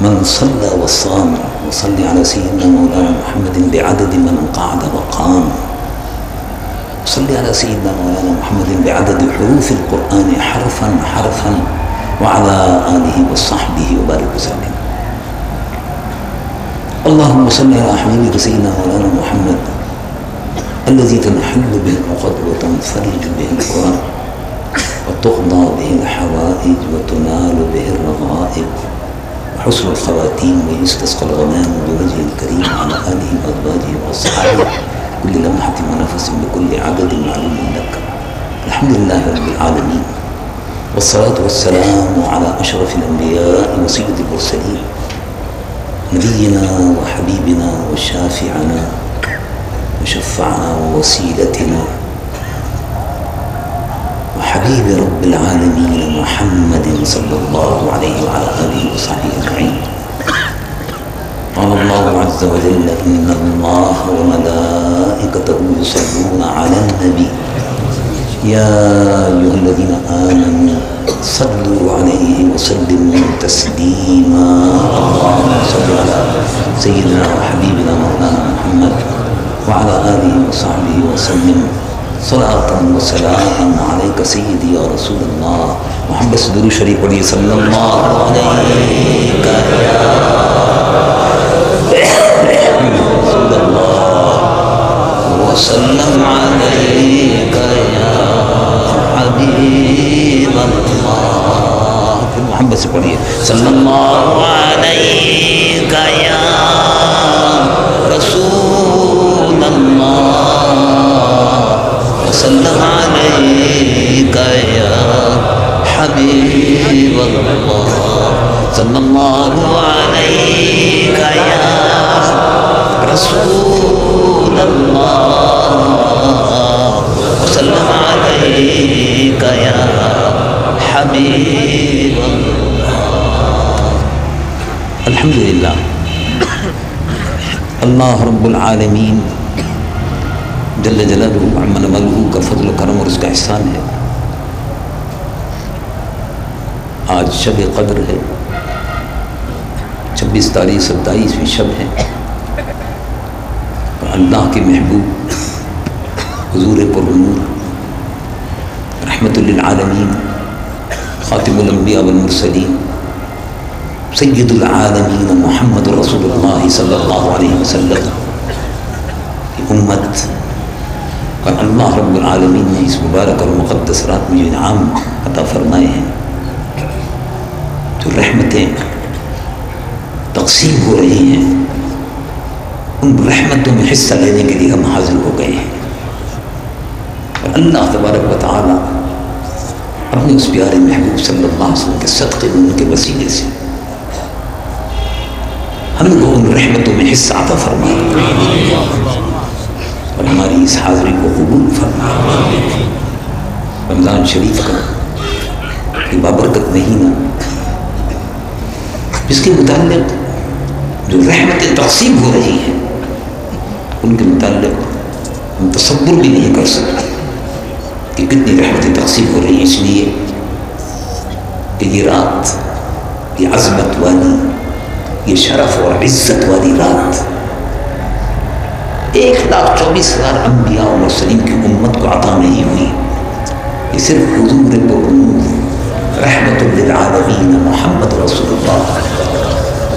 من صلى وصام وصل على سيدنا مولانا محمد بعدد من قعد وقام. صل على سيدنا مولانا محمد بعدد حروف القرآن حرفا حرفا وعلى آله وصحبه وبارك وسلم. اللهم صل على حبيبك سيدنا مولانا محمد الذي تنحل به العقد وتنفرج به الكرب وتقضى به الحوائج وتنال به الرغائب وحسن الخواتيم ويستسقى الغمام بوجه الكريم على آله وأزواجه وأصحابه كل لمحة ونفس بكل عدد معلوم لك. الحمد لله رب العالمين والصلاة والسلام على أشرف الأنبياء وسيد المرسلين نبينا وحبيبنا وشافعنا وشفعنا ووسيلتنا وحبيب رب العالمين محمد صلى الله عليه وعلى آله وصحبه أجمعين. قال الله عز وجل إن الله وملائكته يصلون على النبي يا أيها الذين آمنوا صلوا عليه وسلموا تسليما. اللهم صل على سيدنا وحبيبنا مولانا محمد وعلى آله وصحبه وسلم صلاة وسلاما عليك سيدي يا رسول الله. محمد صدور شریف پڑھیے صلی اللہ علیہ وسلم عليك يا حبيب الله. پھر محمد سے پڑھیے صلی اللہ علیک یا رسول اللہ وسلم علیک یا حبیب اللہ صلی اللہ علیک یا رسول اللہ وسلم علیک یا حبیب اللہ. الحمدللہ اللہ رب العالمین جل جلالہ عم نوالہ کا فضل و کرم اور اس کا احسان ہے. آج شب قدر ہے، 26 تاریخ 27ویں شب ہے. اللہ کے محبوب حضور پرنور رحمت للعالمین خاتم الانبیاء والمرسلین سید العالمین محمد رسول اللہ صلی اللہ علیہ وسلم کی امت اور اللہ رب العالمین نے اس مبارک اور مقدس رات میں جو انعام عطا فرمائے ہیں، جو رحمتیں تقسیم ہو رہی ہیں، ان رحمتوں میں حصہ لینے کے لیے ہم حاضر ہو گئے ہیں. اور اللہ تبارک و تعالی اپنے اس پیارے محبوب صلی اللہ علیہ وسلم کے صدقے ان کے وسیلے سے ہم کو ان رحمتوں میں حصہ عطا فرمائے اور ہماری اس حاضری کو قبول فرمائے. رمضان شریف کا یہ بابرکت مہینہ جس کے متعلق جو رحمتیں تقسیم ہو رہی ہیں ان کے متعلق ہم تصور بھی نہیں کر سکتے کہ کتنی رحمتیں تقسیم ہو رہی ہیں، اس لیے کہ یہ رات، یہ عظمت والی، یہ شرف اور عزت والی رات 1,24,000 انبیاء و مرسلین کی امت کو عطا نہیں ہوئی. یہ صرف حضور پرنور رحمت للعالمین محمد رسول اللہ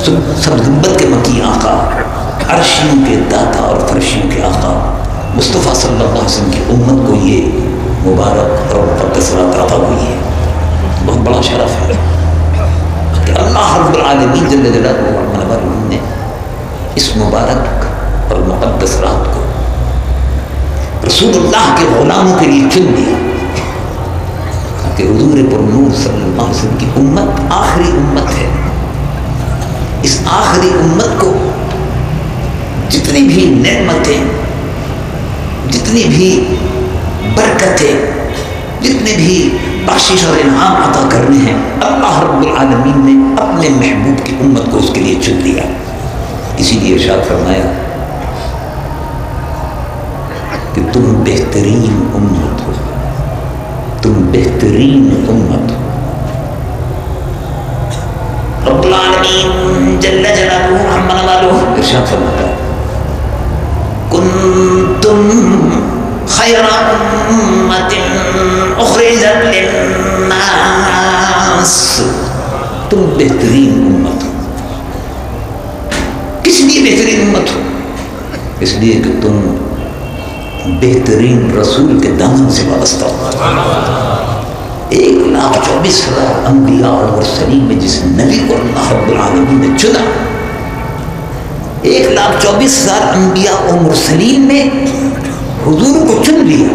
سب گنبد کے مکی آقا، عرشیوں کے داتا اور فرشیوں کے آقا مصطفیٰ صلی اللہ علیہ وسلم کی امت کو یہ مبارک اور مقدس رات عطا ہوئی ہے. بہت بڑا شرف ہے کہ اللہ رب العالمین جل جلالہ نے اس مبارک اور مقدس رات کو رسول اللہ کے غلاموں کے لیے چن دیا کہ حضور پرنور صلی اللہ علیہ وسلم کی امت آخری امت ہے. اس آخری امت کو جتنی بھی نعمتیں، جتنی بھی برکتیں، جتنے بھی بخشش اور انعام عطا کرنے ہیں، اللہ رب العالمین نے اپنے محبوب کی امت کو اس کے لیے چن لیا. اسی لیے ارشاد فرمایا کہ تم بہترین امت ہو، تم بہترین امت ہو. رب العالمین جل جلالہ عما والہ ارشاد فرماتا ہے کنتم خیر امت اخرجت للناس، تم بہترین امت ہو۔ کس لیے بہترین امت ہو؟ اس لیے کہ تم بہترین رسول کے دامن سے وابستہ ہو۔ 1,24,000 انبیاء اور مرسلین میں جس نبی کو اللہ رب العالمین نے چنا، 1,24,000 انبیاء اور مرسلین میں حضور کو چن لیا،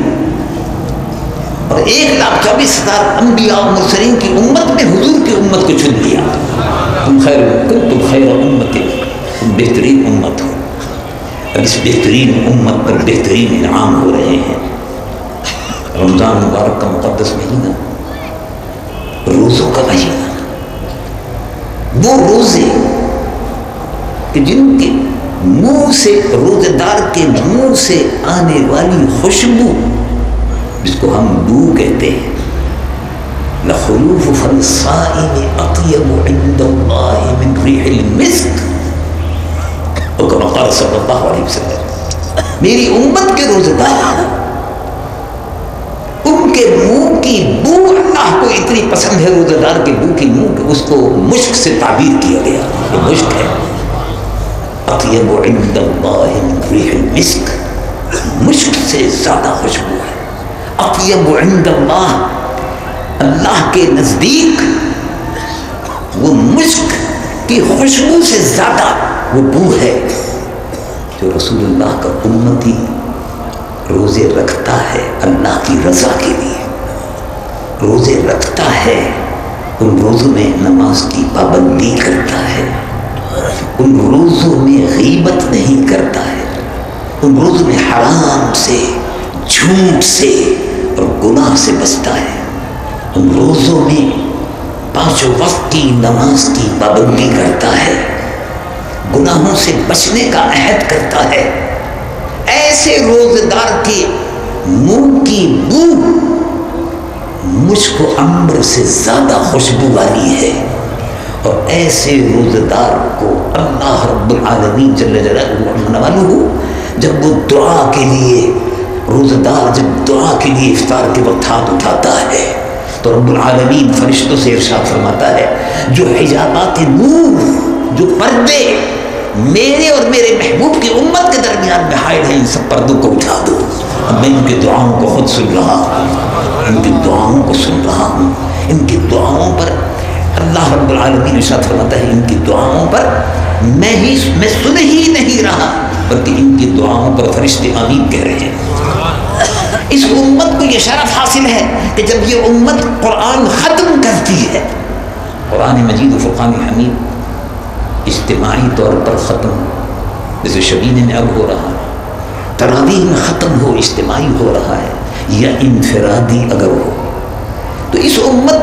اور 1,24,000 انبیاء اور مرسلین کی امت میں حضور کی امت کو چن لیا۔ تم خیر امت، تم بہترین امت ہو۔ اب اس بہترین امت پر بہترین انعام ہو رہے ہیں۔ رمضان مبارک کا مقدس مہینہ، روزوں کا مہینہ، وہ روزے کہ جن کے منہ سے، روزے دار کے منہ سے آنے والی خوشبو جس کو ہم بو کہتے ہیں، لخلوف فم الصائم اطیب عند اللہ من ریح المسک، اور کما قال صلی اللہ علیہ وسلم، میری امت کے روزے دار، ان کے منہ کی بو اللہ کو اتنی پسند ہے، روزے دار کے بو کی منہ، کہ اس کو مشک سے تعبیر کیا گیا، یہ مشک ہے۔ اطیب عند اللہ من ریح المسک، مشک سے زیادہ خوشبو ہے۔ اطیب عند اللہ، اللہ کے نزدیک وہ مشک کی خوشبو سے زیادہ وہ بو ہے جو رسول اللہ کا امتی روزے رکھتا ہے اللہ کی رضا کے لیے، روزے رکھتا ہے، ان روزوں میں نماز کی پابندی کرتا ہے، ان روزوں میں غیبت نہیں کرتا ہے، ان روزوں میں حرام سے، جھوٹ سے اور گناہ سے بچتا ہے، ان روزوں میں 5 وقت کی نماز کی پابندی کرتا ہے، گناہوں سے بچنے کا عہد کرتا ہے۔ ایسے روزے دار کے منہ کی بو مشک و عنبر سے زیادہ خوشبو والی ہے، اور ایسے روزے دار کو اللہ رب العالمین جل جلالہ جب وہ دعا کے لیے، روزے دار جب دعا کے لیے افطار کے وقت ہاتھ اٹھاتا ہے تو رب العالمین فرشتوں سے ارشاد فرماتا ہے جو حجابات نور، جو پردے میرے اور میرے محبوب کی امت کے درمیان میں حائل ہیں، ان سب پردوں کو اٹھا دو۔ اب میں ان کی دعاؤں کو خود سن رہا ہوں، ان کی دعاؤں کو سن رہا ہوں، ان کی دعاؤں پر اللہ رب العالمین ارشاد فرماتا ہے ان کی دعاؤں پر میں سن ہی نہیں رہا، بلکہ ان کی دعاؤں پر فرشتے آمین کہہ رہے ہیں۔ اس امت کو یہ شرف حاصل ہے کہ جب یہ امت قرآن ختم کرتی ہے، قرآن مجید و فرقان حمید اجتماعی طور پر ختم، جیسے شبینے میں اب ہو رہا ہے، تراویح میں ختم ہو، اجتماعی ہو رہا ہے، یا انفرادی اگر ہو، تو اس امت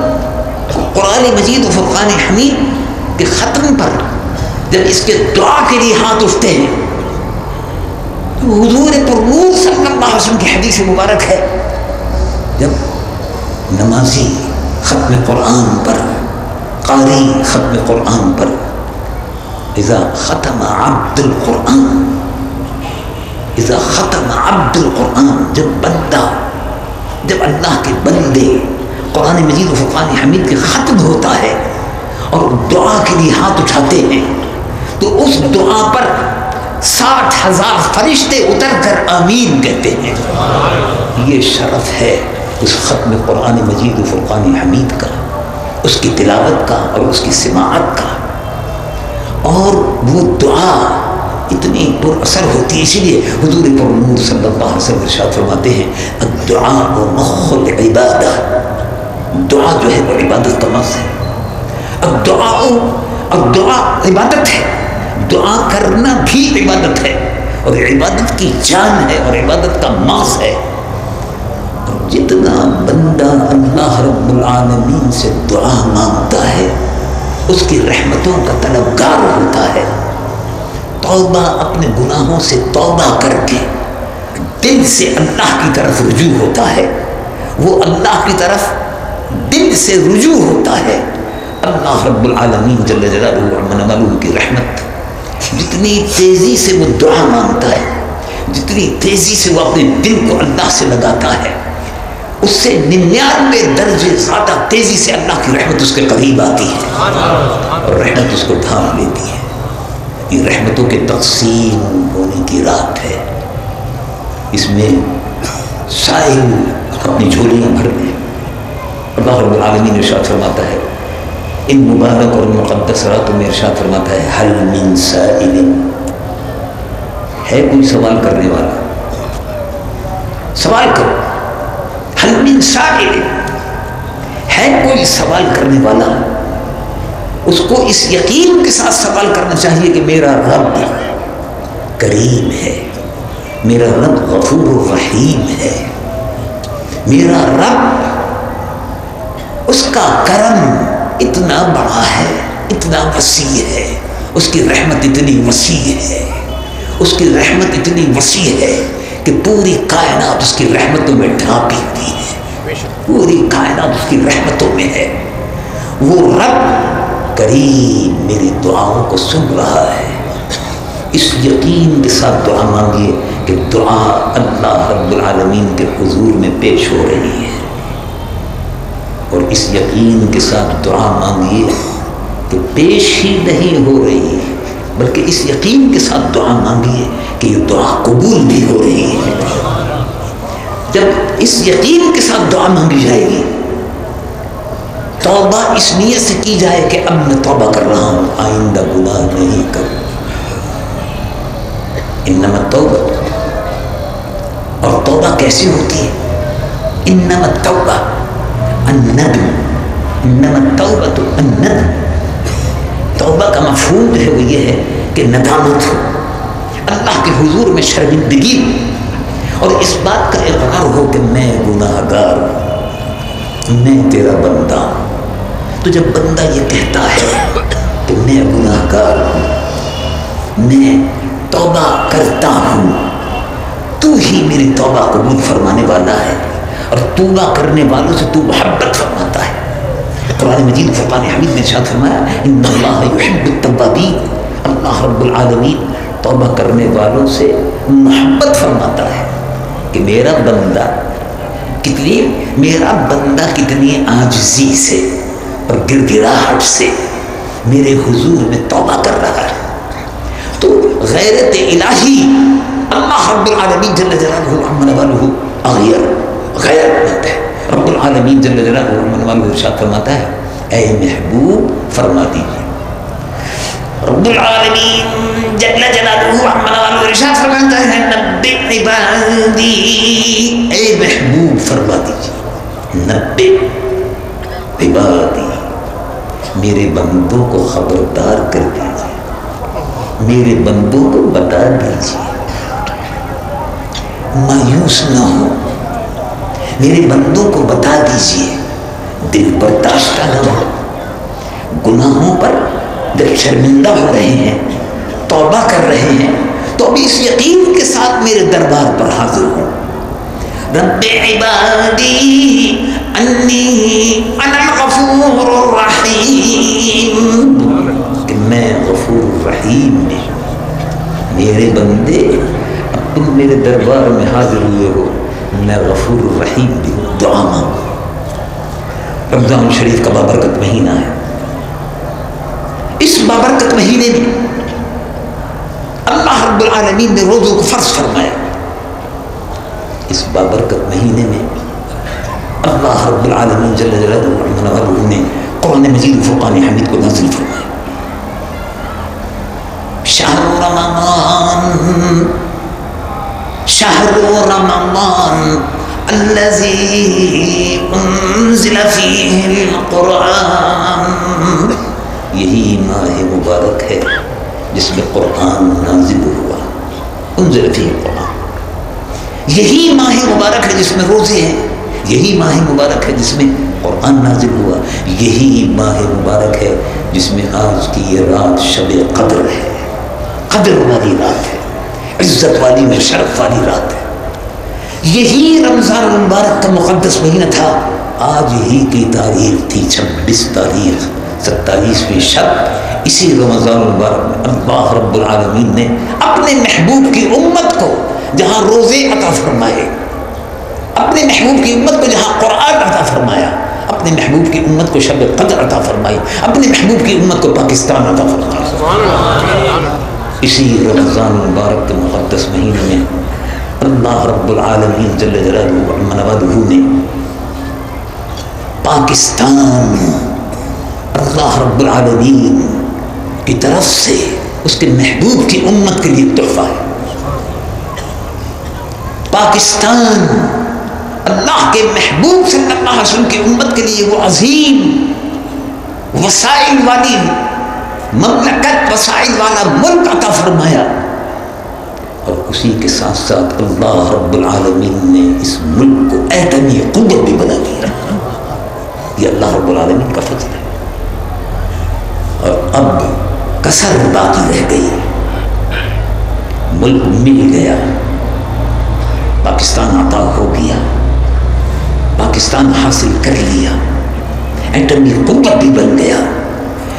قرآن مجید و فرقان حمید کے ختم پر جب اس کے دعا کے لیے ہاتھ اٹھتے ہیں، تو حضور پر نور صلی اللہ علیہ وسلم کی حدیث مبارک ہے، جب نمازی ختم قرآن پر، قاری ختم قرآن پر، اذا ختم عبد القرآن، اذا ختم عبد القرآن، جب بندہ، جب اللہ کے بندے قرآن مجید و فرقان حمید کے ختم ہوتا ہے اور دعا کے لیے ہاتھ اٹھاتے ہیں، تو اس دعا پر 60,000 فرشتے اتر کر آمین کہتے ہیں۔ یہ شرف ہے اس ختم قرآن مجید و فرقان حمید کا، اس کی تلاوت کا اور اس کی سماعت کا، اور وہ دعا اتنی پر اثر ہوتی ہے۔ اسی لیے حضور پر نور صلی اللہ علیہ وسلم ارشاد فرماتے ہیں الدعاء مخ العبادہ، دعا جو ہے وہ عبادت کا مغز ہے۔ الدعاء عبادت ہے، دعا کرنا بھی عبادت ہے، اور عبادت کی جان ہے اور عبادت کا مغز ہے۔ اور جتنا بندہ اللہ رب العالمین سے دعا مانگتا ہے، اس کی رحمتوں کا طلبگار ہوتا ہے، توبہ اپنے گناہوں سے توبہ کر کے دل سے اللہ کی طرف رجوع ہوتا ہے، وہ اللہ کی طرف دل سے رجوع ہوتا ہے، اللہ رب العالمین جل جلالہ عمن ملوہ کی رحمت جتنی تیزی سے وہ دعا مانگتا ہے، جتنی تیزی سے وہ اپنے دل کو اللہ سے لگاتا ہے، اس سے 99 درجے زیادہ تیزی سے اللہ کی رحمت اس کے قریب آتی ہے اور رحمت اس کو ڈھانپ لیتی ہے۔ یہ رحمتوں کے تقسیم ہونے کی رات ہے، اس میں سائل اپنی جھولیاں بھر لیں۔ اللہ رب العالمین ارشاد فرماتا ہے، ان مبارک اور مقدس راتوں میں ارشاد فرماتا ہے، حل من سائل، ہے کوئی سوال کرنے والا؟ سوال کرو، حل من سائل، ہے کوئی سوال کرنے والا؟ اس کو اس یقین کے ساتھ سوال کرنا چاہیے کہ میرا رب کریم ہے، میرا رب غفور الرحیم ہے، میرا رب اس کا کرم اتنا بڑا ہے، اتنا وسیع ہے، اس کی رحمت اتنی وسیع ہے، اس کی رحمت اتنی وسیع ہے کہ پوری کائنات اس کی رحمتوں میں ڈھانپی ہوئی ہے، پوری کائنات اس کی رحمتوں میں ہے۔ وہ رب کریم میری دعاؤں کو سن رہا ہے۔ اس یقین کے ساتھ دعا مانگیے کہ دعا اللہ رب العالمین کے حضور میں پیش ہو رہی ہے، اور اس یقین کے ساتھ دعا مانگیے کہ پیش ہی نہیں ہو رہی بلکہ اس یقین کے ساتھ دعا مانگیے کہ یہ دعا قبول بھی ہو رہی ہے۔ جب اس یقین کے ساتھ دعا مانگی جائے گی، توبہ اس نیت سے کی جائے کہ اب میں توبہ کر رہا ہوں، آئندہ گناہ نہیں کروں۔ انما التوبہ، اور توبہ کیسی ہوتی ہے؟ انما التوبہ الندم، انما التوبہ الندم، توبہ کا مفہوم جو ہے وہ یہ ہے کہ ندامت ہو، اللہ کے حضور میں شرمندگی اور اس بات کا اقرار ہو کہ میں گناہ گار ہوں، میں تیرا بندہ ہوں۔ تو جب بندہ یہ کہتا ہے کہ میں گناہ گار ہوں، میں توبہ کرتا ہوں، تو ہی میری توبہ قبول فرمانے والا ہے، اور توبہ کرنے والوں سے تو محبت فرماتا ہے۔ قرآن مجید فرقان حمید میں ارشاد فرمایا، ان اللہ یحب التوابین، اللہ رب العالمین توبہ کرنے والوں سے محبت فرماتا ہے کہ میرا بندہ کتنی عاجزی سے اور گڑگڑاہٹ سے میرے حضور میں توبہ کر رہا ہے۔ تو غیرت الہی اللہ رب العالمین جل جلالہ عمن والہ اغیر غیرت مند ہے۔ رب العالمین جل جلالہ عمن والہ ارشاد فرماتا ہے، اے محبوب فرما دیجیے۔ رب العالمین جل جلالہ عمن والہ ارشاد فرماتا ہے، نبئ عبادی، اے محبوب فرما دیجیے، نبئ عبادی، میرے بندوں کو خبردار کر دیجیے، میرے بندوں کو بتا دیجیے، مایوس نہ ہو، میرے بندوں کو بتا دیجیے، دل برداشتہ نہ ہو، گناہوں پر جب شرمندہ ہو رہے ہیں، توبہ کر رہے ہیں، تو ابھی اس یقین کے ساتھ میرے دربار پر حاضر ہوں، رب عبادی انی انا الغفور الرحیم، کہ میں غفور الرحیم میں، میرے بندے اب تم میرے دربار میں حاضر ہوئے ہو، میں غفور الرحیم بھی ہوں، دعا مانگو۔ رمضان شریف کا بابرکت مہینہ ہے، اس بابرکت مہینے میں اللہ رب العالمین نے روزوں کو فرض فرمایا۔ اس بابرکت مہینے میں اللہ رب العالمین جل جلالہ نے قرآن مجید فرقان حمید کو نازل فرمایا۔ شہر رمضان، شہر رمضان الذی انزل فیہ القرآن، یہی ماہ مبارک ہے جس میں قرآن نازل ہوا، انزل فیہ القرآن، یہی ماہ مبارک ہے جس میں روزے ہیں، یہی ماہ مبارک ہے جس میں قرآن نازل ہوا، یہی ماہ مبارک ہے جس میں آج کی یہ رات شب قدر ہے، قدر والی رات ہے، عزت والی و شرف والی رات ہے۔ یہی رمضان المبارک کا مقدس مہینہ تھا، آج ہی کی تاریخ تھی 26 تاریخ 27ویں شب اسی رمضان المبارک میں اللہ رب العالمین نے اپنے محبوب کی امت کو جہاں روزے عطا فرمائے، اپنے محبوب کی امت کو جہاں قرآن عطا فرمایا، اپنے محبوب کی امت کو شب قدر عطا فرمائی، اپنے محبوب کی امت کو پاکستان عطا فرمایا۔ اسی رمضان المبارک کے مقدس مہینے میں اللہ رب العالمین جل جلالہ وعلا نے پاکستان اللہ رب العالمین کی طرف سے اس کے محبوب کی امت کے لیے تحفہ ہے۔ پاکستان اللہ کے محبوب صلی اللہ علیہ وسلم کی امت کے لیے وہ عظیم وسائل والی مملکت، وسائل والا ملک عطا فرمایا، اور اسی کے ساتھ ساتھ اللہ رب العالمین نے اس ملک کو ایٹمی قوت بھی بنا دیا۔ یہ اللہ رب العالمین کا فضل ہے۔ اور اب کسر باقی رہ گئی، ملک مل گیا، پاکستان عطا ہو گیا، پاکستان حاصل کر لیا، ایٹمی قوت بھی بن گیا،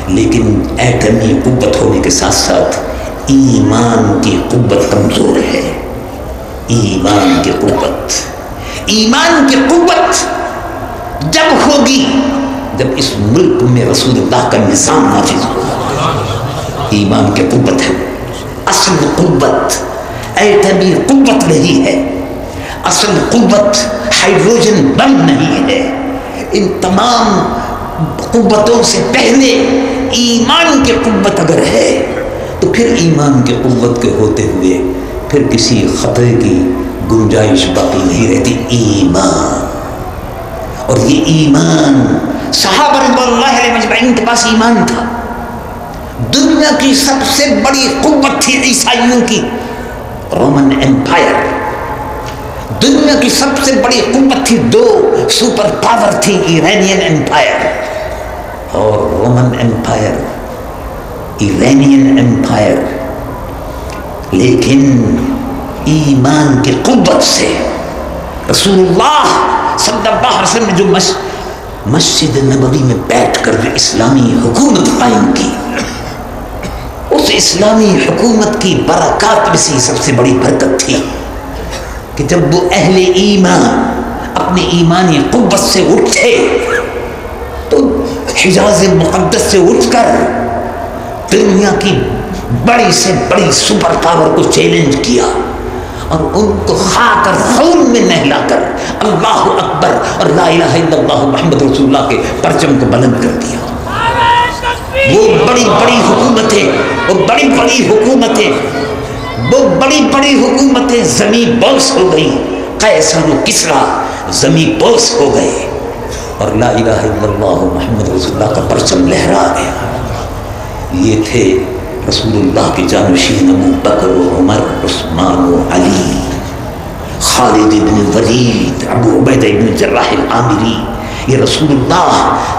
لیکن ایٹمی قوت ہونے کے ساتھ ساتھ ایمان کی قوت کمزور ہے۔ ایمان کی قوت، ایمان کی قوت جب ہوگی جب اس ملک میں رسول اللہ کا نظام نافذ ہوگا۔ ایمان کی قوت ہے اصل قوت، ایٹمی قوت نہیں ہے، اصل قوت ہائیڈروجن بم نہیں ہے۔ ان تمام قوتوں سے پہلے ایمان کی قوت اگر ہے تو پھر ایمان کی قوت کے ہوتے ہوئے پھر کسی خطرے کی گنجائش باقی نہیں رہتی۔ ایمان، اور یہ ایمان صحابہ رضوان اللہ علیہ مجمعین کے پاس ایمان تھا۔ دنیا کی سب سے بڑی قوت تھی عیسائیوں کی رومن ایمپائر، دنیا کی سب سے بڑی قوت تھی، دو سپر پاور تھی، ایرانین ایمپائر اور رومن ایمپائر، ایرانین ایمپائر۔ لیکن ایمان کی قوت سے رسول اللہ صلی اللہ علیہ وسلم نے جو مسجد نبوی میں بیٹھ کر جو اسلامی حکومت قائم کی، اس اسلامی حکومت کی برکات میں سے سب سے بڑی برکت تھی کہ جب وہ اہل ایمان اپنے ایمانی قوت سے اٹھے تو حجاز مقدس سے اٹھ کر دنیا کی بڑی سے بڑی سپر پاور کو چیلنج کیا اور ان کو خاک اور خون میں نہلا کر اللہ اکبر اور لا الہ الا اللہ محمد رسول اللہ کے پرچم کو بلند کر دیا۔ وہ بڑی بڑی حکومتیں، وہ بڑی بڑی حکومتیں، وہ بڑی بڑی حکومتیں زمین بوس ہو گئی، قیصر و کسریٰ زمین بوس ہو گئے، اور لا الہ الا اللہ محمد رسول اللہ کا پرچم لہرا گیا۔ یہ تھے رسول اللہ کے جانشین ابو بکر و عمر، عثمان و علی، خالد بن ولید، ابو عبیدہ بن جراح العامری۔ یہ رسول اللہ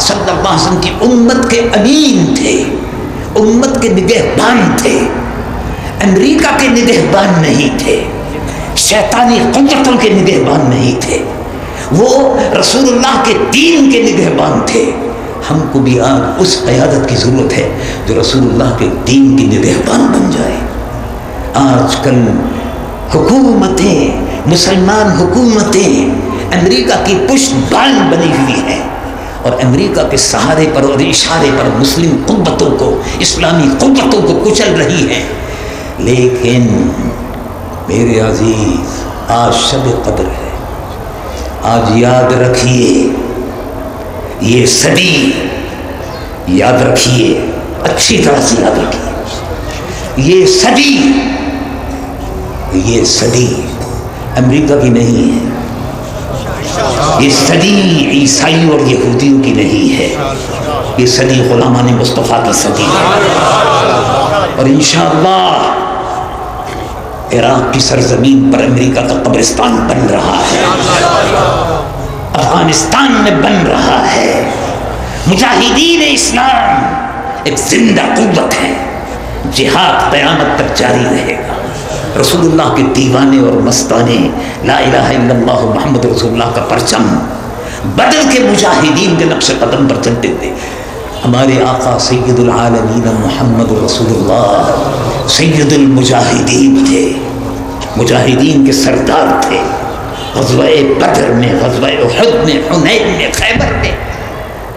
صلی اللہ علیہ وسلم کی امت کے امین تھے، امت کے نگہبان تھے، امریکہ کے نگہبان نہیں تھے، شیطانی قوتوں کے نگہبان نہیں تھے، وہ رسول اللہ کے دین کے نگہبان تھے۔ ہم کو بھی آج اس قیادت کی ضرورت ہے جو رسول اللہ کے دین کی نگہبان بن جائے۔ آج کل حکومتیں، مسلمان حکومتیں امریکہ کی پشت بان بنی ہوئی ہیں، اور امریکہ کے سہارے پر اور اشارے پر مسلم قوتوں کو، اسلامی قوتوں کو کچل رہی ہیں۔ لیکن میرے عزیز، آج شب قدر ہے، آج یاد رکھیے، یہ صدی یاد رکھیے، اچھی طرح سے یاد رکھیے، یہ صدی امریکہ کی نہیں ہے، یہ صدی عیسائیوں اور یہودیوں کی نہیں ہے، یہ صدی غلامان مصطفیٰ کی صدی ہے۔ اور انشاءاللہ عراق کی سرزمین پر امریکہ کا قبرستان بن رہا ہے، افغانستان میں بن رہا ہے۔ مجاہدین اسلام ایک زندہ قوت ہے، جہاد قیامت تک جاری رہے گا۔ رسول اللہ کے دیوانے اور مستانے لا الہ الا اللہ محمد رسول اللہ کا پرچم بدر کے مجاہدین کے نقش قدم پر چلتے تھے۔ ہمارے آقا سید العالمین محمد رسول اللہ سید المجاہدین تھے، مجاہدین کے سردار تھے۔ غزوہ بدر میں، غزوہ احد میں، حنین میں، خیبر میں،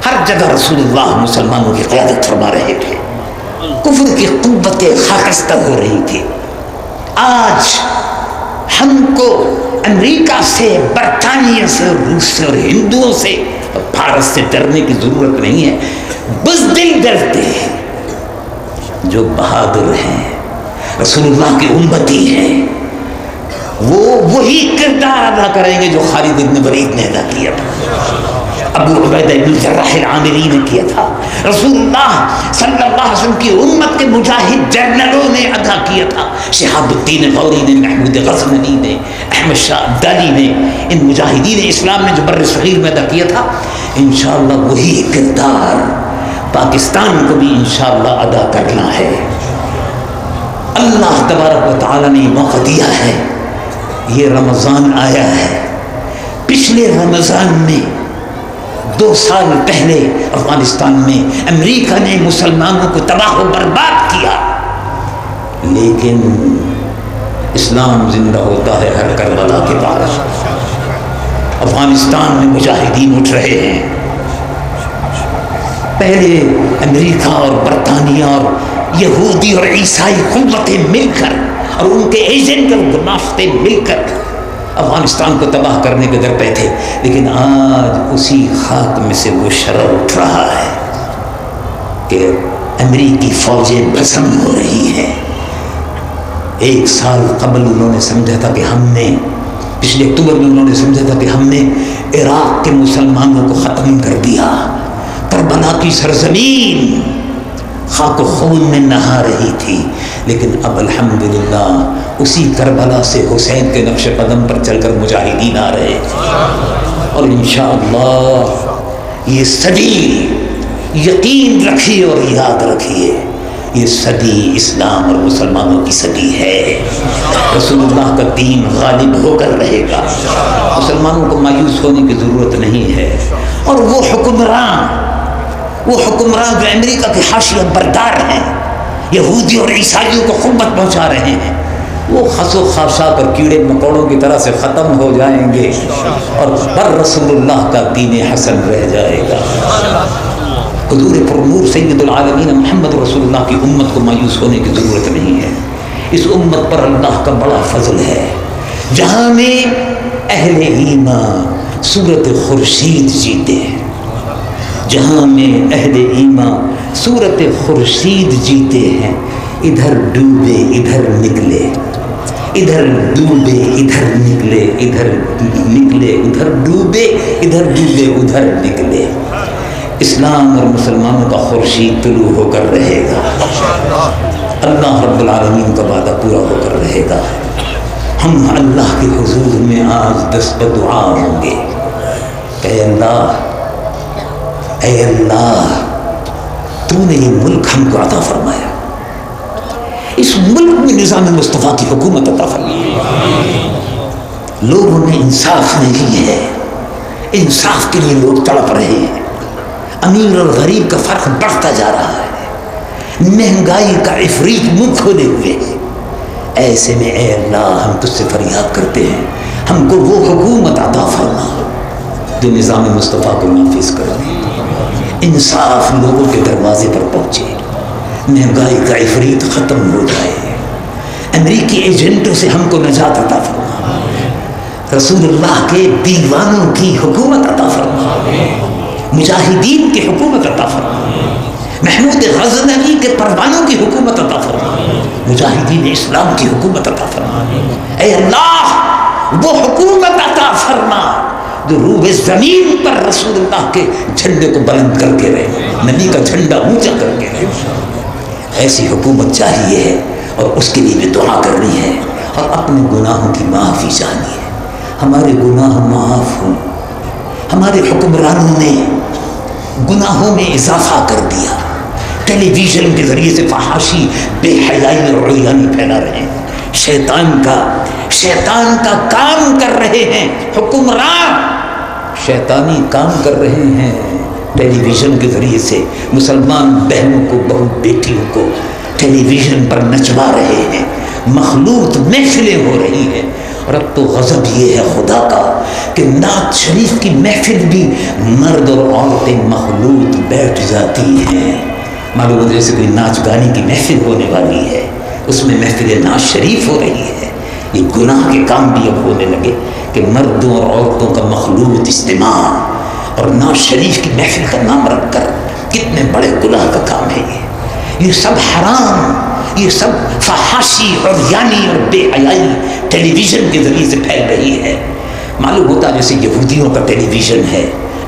ہر جگہ رسول اللہ مسلمانوں کی قیادت فرما رہے تھے۔ کفر کی قوتیں خاکستہ ہو رہی تھی۔ آج ہم کو امریکہ سے، برطانیہ سے، روس سے اور ہندوؤں سے اور بھارت سے ڈرنے کی ضرورت نہیں ہے۔ بزدل ڈرتے ہیں، جو بہادر ہیں، رسول اللہ کی امتی ہیں، وہ وہی کردار ادا کریں گے جو خالد بن ولید نے ادا کیا تھا، ابو عبیدہ بن الجراح العامری نے کیا تھا، رسول اللہ صلی اللہ علیہ وسلم کی امت کے مجاہد جنرلوں نے ادا کیا تھا، شہاب الدین غوری نے، محمود غزنوی نے، احمد شاہ ابدالی نے، ان مجاہدین اسلام نے جو بر صغیر میں ادا کیا تھا۔ انشاءاللہ وہی کردار پاکستان کو بھی انشاءاللہ ادا کرنا ہے۔ اللہ تبارک و تعالیٰ نے موقع دیا ہے، یہ رمضان آیا ہے۔ پچھلے رمضان میں 2 سال پہلے افغانستان میں امریکہ نے مسلمانوں کو تباہ و برباد کیا، لیکن اسلام زندہ ہوتا ہے ہر کربلا کے بعد۔ افغانستان میں مجاہدین اٹھ رہے ہیں۔ پہلے امریکہ اور برطانیہ اور یہودی اور عیسائی قوتیں مل کر اور ان کے ایجنٹ اور گنافتیں مل کر افغانستان کو تباہ کرنے کے در پہ تھے، لیکن آج اسی خاک میں سے وہ شرر اٹھ رہا ہے کہ امریکی فوجیں بھسم ہو رہی ہیں۔ 1 سال قبل انہوں نے سمجھا تھا کہ ہم نے، پچھلے اکتوبر میں انہوں نے سمجھا تھا کہ ہم نے عراق کے مسلمانوں کو ختم کر دیا، کربلا کی سرزمین خاک و خون میں نہا رہی تھی، لیکن اب الحمدللہ اسی کربلا سے حسین کے نقش قدم پر چل کر مجاہدین آ رہے ہیں، اور انشاءاللہ یہ صدی یقین رکھیے اور یاد رکھیے، یہ صدی اسلام اور مسلمانوں کی صدی ہے۔ رسول اللہ کا دین غالب ہو کر رہے گا، مسلمانوں کو مایوس ہونے کی ضرورت نہیں ہے۔ اور وہ حکمران جو امریکہ کے حاشیہ بردار ہیں، یہودی اور عیسائیوں کو قوت پہنچا رہے ہیں، وہ خس و خاشاک اور کیڑے مکوڑوں کی طرح سے ختم ہو جائیں گے اور پر رسول اللہ کا دین حسن رہ جائے گا۔ حضور پرنور سید العالمین محمد رسول اللہ کی امت کو مایوس ہونے کی ضرورت نہیں ہے۔ اس امت پر اللہ کا بڑا فضل ہے، جہاں میں اہل ایمان صورت خورشید جیتے ہیں، جہاں میں اہل ایمان صورت خورشید جیتے ہیں، ادھر ڈوبے ادھر نکلے، ادھر ڈوبے ادھر نکلے، ادھر نکلے ادھر ڈوبے، ادھر ڈوبے ادھر نکلے۔ اسلام اور مسلمانوں کا خورشید طلوع ہو کر رہے گا، اللہ رب العالمین کا وعدہ پورا ہو کر رہے گا۔ ہم اللہ کے حضور میں آج دست دعا ہوں گے، اے اللہ، اے اللہ، تو نے یہ ملک ہم کو عطا فرمایا، اس ملک میں نظام مصطفیٰ کی حکومت عطا فرمایا۔ لوگوں نے انصاف نہیں ہے، انصاف کے لیے لوگ تڑپ رہے ہیں، امیر اور غریب کا فرق بڑھتا جا رہا ہے، مہنگائی کا عفریت منہ کھولے ہوئے ہے۔ ایسے میں اے اللہ ہم تجھ سے فریاد کرتے ہیں، ہم کو وہ حکومت عطا فرما جو نظام مصطفیٰ کو نافذ کر دے، انصاف لوگوں کے دروازے پر پہنچے، مہنگائی کا عفریت ختم ہو جائے، امریکی ایجنٹوں سے ہم کو نجات عطا فرما، رسول اللہ کے دیوانوں کی حکومت عطا فرما، مجاہدین کی حکومت عطا فرما، محمود غزنوی کے پروانوں کی حکومت عطا فرما، مجاہدین اسلام کی حکومت عطا فرما۔ اے اللہ وہ حکومت عطا فرما جو روح زمین پر رسول اللہ کے جھنڈے کو بلند کر کے رہے، نبی کا جھنڈا اونچا کر کے رہے۔ ایسی حکومت چاہیے ہے اور اس کے لیے بھی دعا کرنی ہے اور اپنے گناہوں کی معافی چاہنی ہے۔ ہمارے گناہ معاف ہوں، ہمارے حکمرانوں نے گناہوں میں اضافہ کر دیا، ٹیلی ویژن کے ذریعے سے فحاشی، بے حیائی اور عریانی پھیلا رہے ہیں، شیطان کا کام کر رہے ہیں، حکمران شیطانی کام کر رہے ہیں، ٹیلی ویژن کے ذریعے سے مسلمان بہنوں کو، بہو بیٹیوں کو ٹیلی ویژن پر نچوا رہے ہیں، مخلوط محفلیں ہو رہی ہیں۔ اور اب تو غضب یہ ہے خدا کا کہ نعت شریف کی محفل بھی مرد اور عورتیں مخلوط بیٹھ جاتی ہیں۔ معلوم ہو جیسے کوئی ناچ گانے کی محفل ہونے والی ہے، اس میں محفل نعت شریف ہو رہی ہے۔ یہ گناہ کے کام بھی اب ہونے لگے کہ مردوں اور عورتوں کا مخلوط اجتماع اور نعت شریف کی محفل کا نام رکھ کر، کتنے بڑے گناہ کا کام ہے یہ سب حرام، یہ سب فحاشی اور یعنی اور بے حیائی ٹیلی ویژن کے ذریعے سے پھیل رہی ہے۔ معلوم ہوتا جیسے یہودیوں کا ٹیلی ویژن ہے،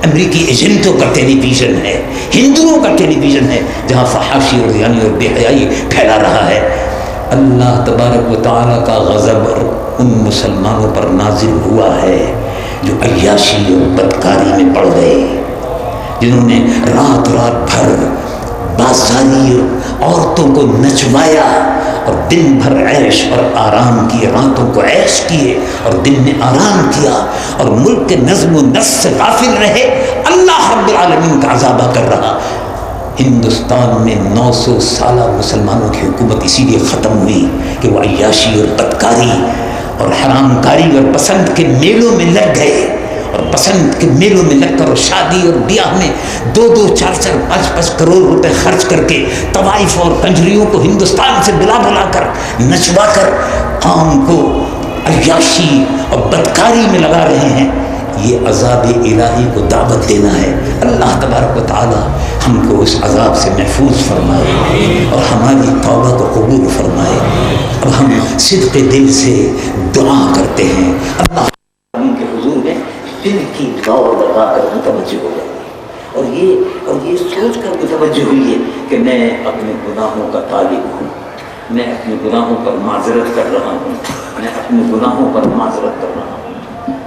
امریکی ایجنٹوں کا ٹیلی ویژن ہے، ہندوؤں کا ٹیلی ویژن ہے جہاں فحاشی اور یعنی اور بے حیائی پھیلا رہا ہے۔ اللہ تبارک و تعالیٰ کا غضب ان مسلمانوں پر نازل ہوا ہے جو عیاشی اور بدکاری میں پڑ گئے، جنہوں نے رات بھر بازاری عورتوں کو نچوایا اور دن بھر عیش اور آرام کیے، راتوں کو عیش کیے اور دن میں آرام کیا اور ملک کے نظم و نسق سے غافل رہے۔ اللہ رب العالمین کا عذاب کر رہا۔ ہندوستان میں 900 سالہ مسلمانوں کی حکومت اسی لیے ختم ہوئی کہ وہ عیاشی اور بدکاری اور حرام کاری اور پسند کے میلوں میں لگ گئے، اور پسند کے میلوں میں لگ کر اور شادی اور بیاہ میں 2-2 4-4 5-5 کروڑ روپے خرچ کر کے طوائف اور کنجریوں کو ہندوستان سے بلا کر نچوا کر قوم کو عیاشی اور بدکاری میں لگا رہے ہیں۔ یہ عذاب الہی کو دعوت دینا ہے۔ اللہ تبارک و تعالی ہم کو اس عذاب سے محفوظ فرمائے اور ہماری توبہ کو قبول فرمائے۔ اب ہم صدق دل سے دعا کرتے ہیں، اللہ کے حضور میں دل کی دوڑ لگا کر متوجہ ہو گئے اور یہ سوچ کر متوجہ ہوئی ہے کہ میں اپنے گناہوں کا طالب ہوں، میں اپنے گناہوں پر معذرت کر رہا ہوں، میں اپنے گناہوں پر معذرت کر رہا ہوں،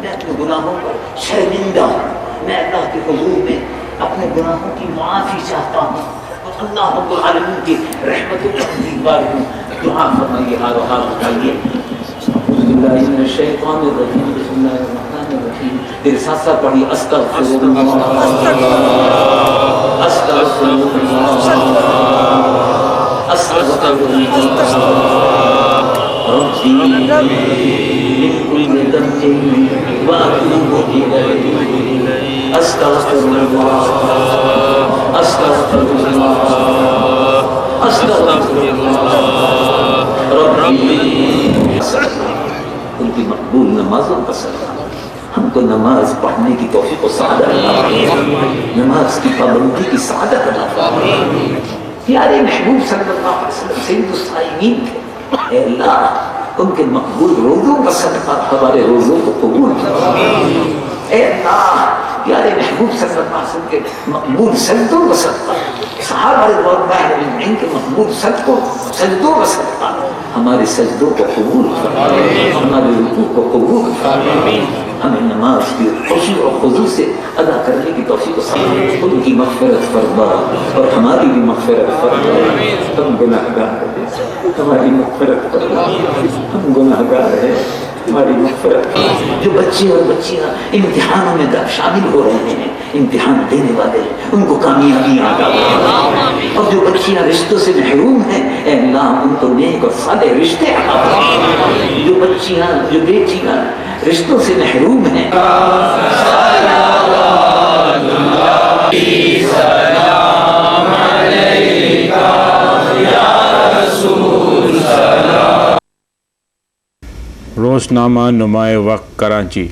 میں اپنے گناہوں پر شرمندہ ہوں، میں اللہ کے حضور میں اپنے گناہوں کی معافی چاہتا ہوں اور اللہ رب العالمین کی رحمتوں کا امیدوار ہوں۔ دعا فرمائیے، ہاتھ اٹھائیے۔ اعوذ باللہ من الشیطان الرجیم، بسم اللہ الرحمن الرحیم۔ پھر ساتھ ساتھ پڑھیے، استغفر اللہ، استغفر اللہ، استغفر ربی من کل ذنب واتوب الیہ، استغفر اللہ، استغفر اللہ، استغفر اللہ ربی۔ ان کی مقبول نمازوں کا صدقہ ہم کو نماز پڑھنے کی توفیق و سعادت عطا فرمائے، نماز کی پابندی کی سعادت عطا فرمائے۔ پیارے محبوب صلی اللہ علیہ وسلم سید الصائمین تھے، اے اللہ ان کے مقبول روزوں کا صدقہ ہمارے روزوں کو قبول فرمائے۔ اے اللہ پیارے محبوب صلی اللہ علیہ وسلم کے مقبول سجدوں کا صدقہ، صحابہ رضوان اللہ علیہم کے مقبول سجدوں کا صدقہ ہمارے سجدوں کو قبول فرمائے، ہمارے رکوع کو قبول فرمائے، ہمیں نماز کی خوشی اور خضوع سے ادا کرنے کی توفیق و سعادت، ان کی مغفرت فرما اور ہماری بھی مغفرت فرما۔ ہم گناہگار ہیں، ہماری مغفرت فرما، ہم گناہگار ہیں، ہماری مغفرت۔ جو بچے اور بچیاں امتحانوں میں شامل ہو رہے ہیں، امتحان دینے والے ہیں، ان کو کامیابیاں عطا فرما، اور جو بچیاں رشتوں سے محروم ہیں، اے اللہ ان کو نیک اور صالح رشتے عطا فرما۔ جو بچیاں، جو بیٹیاں رشتوں سے محروم ہیں، روزنامہ نمائے وقت کراچی۔